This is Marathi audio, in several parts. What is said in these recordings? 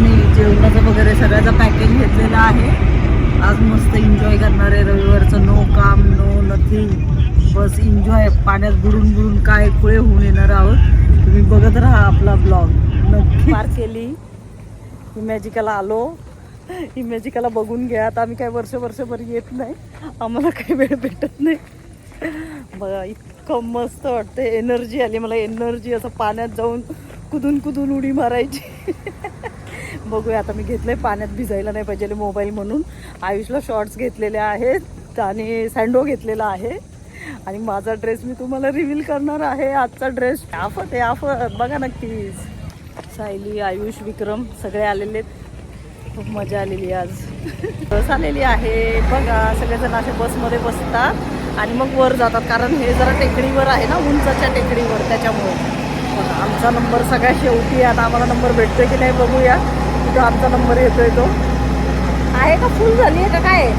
आम्ही जेवणाचं वगैरे सगळ्याचं पॅकेज घेतलेलं आहे. आज मस्त एन्जॉय करणार आहे. रविवारचं नो काम नो नथिंग, बस एन्जॉय. पाण्यात बुडून बुडून काय खुळे होऊन येणार आहोत. तुम्ही बघत राहा आपला ब्लॉग. नक्की पार केली. इमॅजिकाला आलो. इमॅजिकाला बघून घ्या. आता आम्ही काय वर्षभर येत नाही, आम्हाला काही वेळ भेटत नाही. बघा इतकं मस्त वाटतं. एनर्जी आली मला, एनर्जी. असं पाण्यात जाऊन कुदून कुदून उडी मारायची. बघूया आता. मी घेतलंय पाण्यात भिजायला नाही पाहिजे मोबाईल म्हणून. आयुषला शॉर्ट्स घेतलेले आहेत आणि सँडो घेतलेला आहे. आणि माझा ड्रेस मी तुम्हाला रिव्हील करणार आहे. आजचा ड्रेस आफत आहे, आफत. बघा नक्कीच. सायली, आयुष, विक्रम सगळे आलेले आहेत. खूप मजा आलेली आज. बस आलेली आहे बघा. सगळेजण असे बसमध्ये बसतात आणि मग वर जातात, कारण हे जरा टेकडीवर आहे ना, उंचाच्या टेकडीवर, त्याच्यामुळे. बघा आमचा नंबर सगळ्या शेवटी. आता आम्हाला नंबर भेटतोय की नाही बघूया. तिथं आमचा नंबर येतोय. तो आहे का? फुल झाली आहे का काय?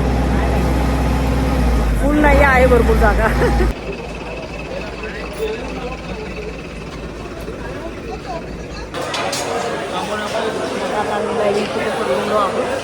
फुल नाही आहे, भरपूर जागा. आता आम्ही लाईन कुठे पडलेलो आहोत.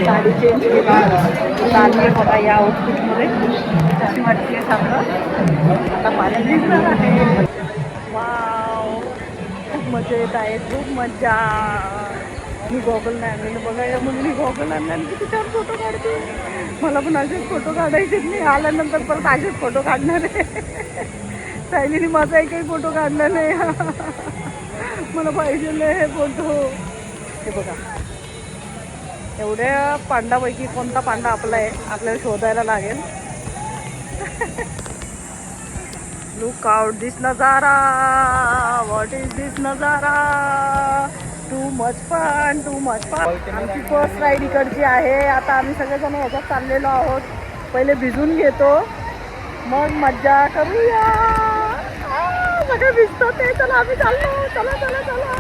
साडी चेंज केली. चालली बघा या आउटफिटमध्ये. कशी वाटते सांगा. आता पाण्यात दिसणार आहे. वाव, खूप मजा येत आहे, खूप मजा. मी गॉगल नाही आणलेलं बघा. या मुलीने गॉगल आणला आणि किती छान फोटो काढते. मला पण असेच फोटो काढायचेच नाही. आल्यानंतर परत असेच फोटो काढणार आहे. सायलीने माझा एकही फोटो काढला नाही. मला पाहिजे हे फोटो. हे बघा, एवढ्या पांडापैकी कोणता पांडा आपला आहे आपल्याला शोधायला लागेल. लुक आउट दिस नजारा. व्हॉट इज दिस नजारा. Too much fun, too much fun. आमची फर्स्ट राईड इकडची आहे. आता आम्ही सगळेजण ह्याच्यात चाललेलो आहोत. पहिले भिजून घेतो, मग मज्जा करूया. सगळे भिजतात ते. चला आम्ही चाललो. चला चला चला.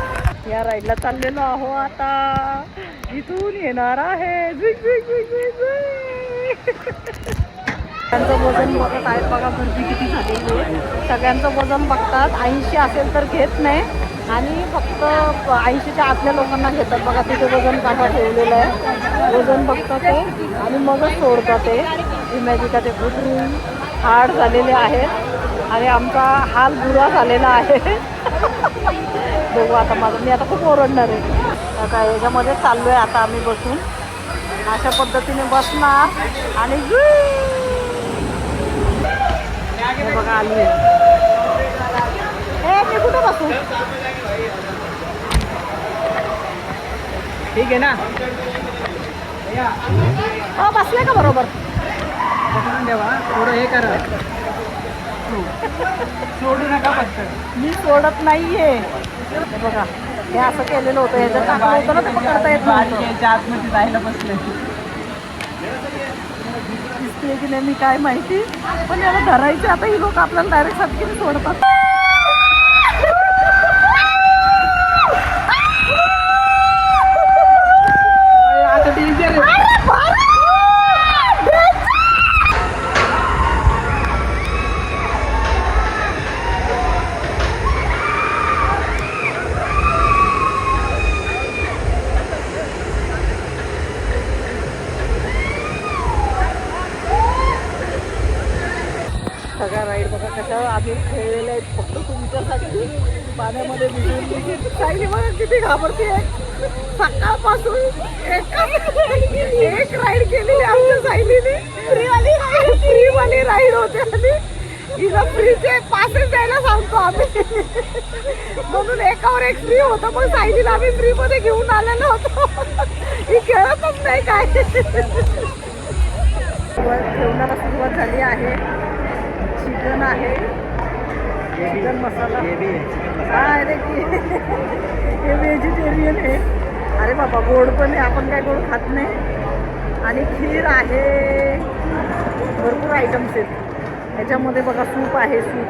या राईडला चाललेलो आहो. आता इथून येणार आहे. सगळ्यांचं वजन बघत आहेत बघा. गर्दी किती झालेली आहे. सगळ्यांचं वजन बघतात. 80 असेल तर घेत नाही आणि फक्त 80च्या आतल्या लोकांना घेतात बघा. तिथे वजन काटा ठेवलेलं आहे. वजन बघतात ते आणि मगच सोडतात ते. इमॅजिकाचे घुटरून हाड झालेले आहेत आणि आमचा हाल बुरा झालेला आहे. बघू आता. मी आता खूप ओरडणार आहे. आता याच्यामध्ये चाललो आहे. आता आम्ही बसून अशा पद्धतीने बसणार आणि बघा आली आहे. मी कुठं बसू? ठीक आहे ना. बसले का बरोबर? देवा थोडं हे करा. सोडू नका फक्त. मी सोडत नाहीये. बघा हे असं केलेलं होतं. ह्याच्यात टाकलं होतं ना, ते पकडता येत नव्हतं. आतमध्ये जायला बसलं. दिसते की नाही मी काय माहिती, पण याला धरायचे. आता ही लोक आपल्याला डायरेक्ट सटकीने सोडतात. आता डेंजर आहे. सगळ्या राईड बघा कशा आम्ही खेळलेल्या आहेत फक्त तुमच्यासाठी. पाण्यामध्ये भिजून सायली बघा किती घाबरते. सकाळपासून एक राईड केलेली आमच्या सायलीने. फ्रीवाली राईड होते आणि हिला फ्रीचे पासेस द्यायला सांगतो आम्ही, म्हणून एकावर एक फ्री होतं. पण सायलीला आम्ही फ्रीमध्ये घेऊन आलेलो होतो. ही खेळतच नाही काय. जेवणाला सुरुवात झाली आहे. चिकन आहे, चिकन मसाला ये भी है चिकन मसाला. काय रे की हे व्हेजिटेरियन आहे. अरे बाबा गोड पण आहे, आपण काय गोड खात नाही. आणि खीर आहे, भरपूर आयटम्स आहेत ह्याच्यामध्ये. बघा सूप आहे, सूप.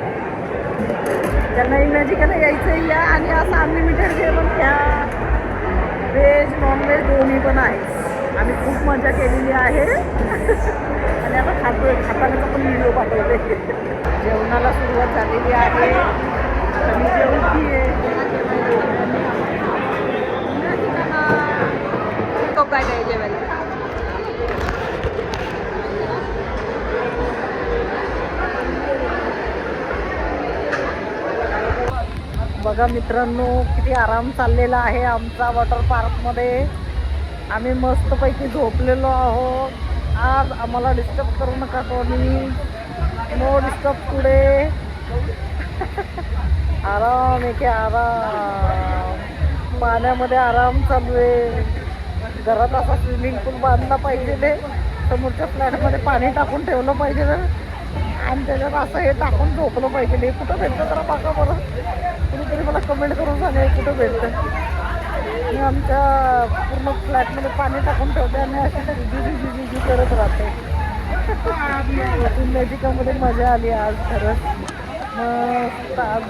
त्यांना इमॅजिकला यायचं या आणि असं अनलिमिटेड जेवण घ्या. व्हेज नॉनव्हेज दोन्ही पण आहे. आम्ही खूप मजा केलेली आहे आणि आता खातानाचा पण व्हिडिओ पाठवते. जेवणाला सुरुवात झालेली आहे. मी जेवती आहे. तो काय काय जेवायला बघा मित्रांनो, किती आराम चाललेला आहे आमचा वॉटर पार्कमध्ये. आम्ही मस्तपैकी झोपलेलो आहोत. आज आम्हाला डिस्टर्ब करू नका कोणी. नो डिस्टर्ब पुढे. आराम आहे की आराम. पाण्यामध्ये आराम चालू आहे. घरात असा स्विमिंग पूल बांधला पाहिजे, समोरच्या फ्लॅटमध्ये पाणी टाकून ठेवलं पाहिजे आणि त्याच्यात असं हे टाकून झोपलं पाहिजे. हे कुठं भेटतं जरा बघा बरं. कुणीतरी मला कमेंट करून सांगा कुठं भेटतं. मी आमच्या पूर्ण फ्लॅटमध्ये पाणी टाकून ठेवते आणि अशी झिजी करत राहते. मॅजिकामध्ये मजा आली आज खरंच. मग आज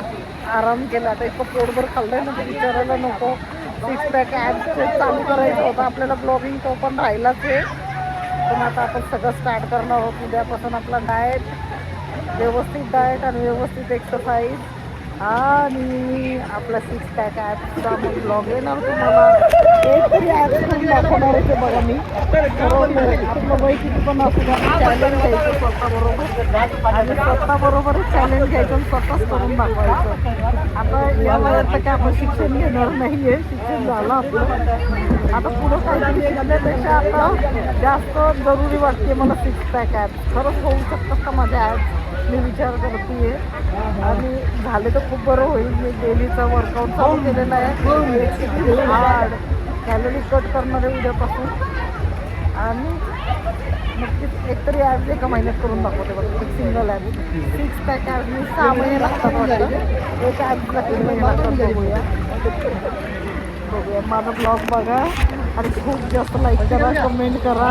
आराम केला. आता इतकं पोटभर खाल्लं आहे ना, ते विचारायला नको. 6 पॅक ॲप चालू करायचं होतं आपल्याला. ब्लॉगिंग तो पण राहिलाच आहे. पण आता आपण सगळं स्टार्ट करणार आहोत. उद्यापासून आपला डाएट, व्यवस्थित डाएट आणि व्यवस्थित एक्सरसाइज आणि आपला 6 पॅक ॲपचा मग ब्लॉग येणार तुम्हाला. एक तरी ॲप पण दाखवणार होते बघा मी. आपलं वय किती पण असू द्या, चॅलेंज घ्यायचं स्वतःबरोबर आणि स्वतःबरोबरच चॅलेंज घ्यायचं आणि स्वतःच करून दाखवायचं. आता या वयात तर काय आपण शिक्षण घेणार नाही आहे. शिक्षण झालं आपलं. आता पुढं काहीतरी शिकण्यापेक्षा आता जास्त जरुरी वाटते मला 6 पॅक ॲप. खरंच होऊ शकतात का माझ्या ॲप, मी विचार करते आणि झाले तर खूप बरं होईल. मी डेलीचा वर्कआउट चालू केलेला आहे. हार्ड कॅलरी कट करणार आहे उद्यापासून आणि नक्कीच एकतरी ॲप एका महिन्यात करून दाखवते बघा. एक सिंगल ॲप 6 पॅक ॲप मी 6 महिने लागतात वाटतं. एक ॲपला 3 महिने लागतात. बघूया माझा ब्लॉग बघा आणि खूप जास्त लाईक करा, कमेंट करा.